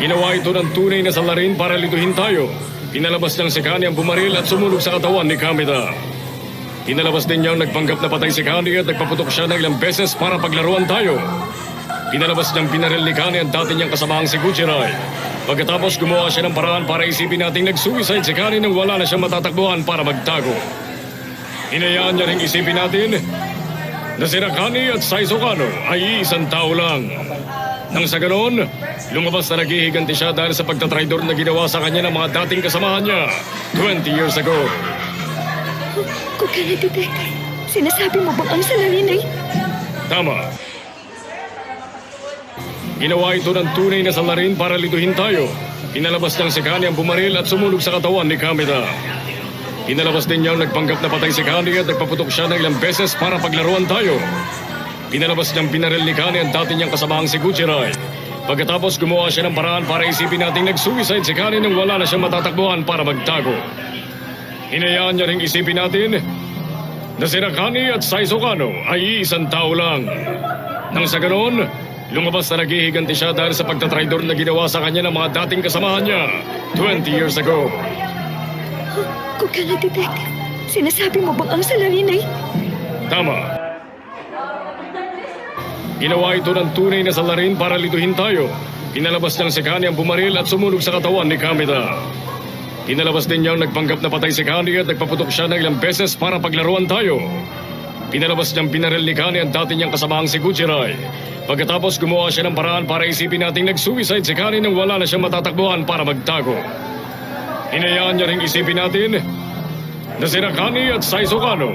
Ginawa ito ng tunay na salarin para lituhin tayo. Pinalabas niyang si Kani ang bumaril at sumunog sa katawan ni Kamita. Pinalabas din niyang nagpanggap na patay si Kani at nagpaputok siya ng ilang beses para paglaruan tayo. Pinalabas niyang binaril ni Kani ang dati niyang kasamahang si Guchirai. Pagkatapos gumawa siya ng paraan para isipin nating nag-suicide si Kani nang wala na siyang matatakbuhan para magtago. Hinayaan niya ring isipin natin na si Rakani at Saizo Kano ay isang tao lang. Nang sa ganon, lumabas na naghihiganti siya dahil sa pagtatraidor na ginawa sa kanya ng mga dating kasamahan niya 20 years ago. Kukala, Detective. Sinasabi mo bang ang salarin ay... Tama. Ginawa ito ng tunay na salarin para lituhin tayo. Pinalabas niyang si Kani ang bumaril at sumunog sa katawan ni Kamita. Pinalabas din niyang nagpanggap na patay si Kani at nagpaputok siya ng ilang beses para paglaruan tayo. Pinalabas niyang binaril ni Kani ang dati niyang kasamahang si Guchirai. Pagkatapos gumawa siya ng paraan para isipin nating nag-suicide si Kani nang wala na siyang matatakbuhan para magtago. Hinayaan niya ring isipin natin na si Rakani at Saizo Kano ay isang tao lang. Nang sa ganon, lumabas na naghihiganti siya dahil sa pagtatraidor na ginawa sa kanya ng mga dating kasamahan niya 20 years ago. Kukala, Detective. Sinasabi mo bang ang salarin ay... Tama. Ginawa ito ng tunay na salarin para lituhin tayo. Pinalabas niyang si Kani ang bumaril at sumunog sa katawan ni Kamita. Pinalabas din niyang nagpanggap na patay si Kani at nagpaputok siya ng ilang beses para paglaruan tayo. Pinalabas niyang binaril ni Kani ang dati niyang kasamahang si Guchirai. Pagkatapos gumawa siya ng paraan para isipin nating nag-suicide si Kani nang wala na siyang matatakbuhan para magtago. Hinayaan niya ring isipin natin na si Rakani at Saizo Kano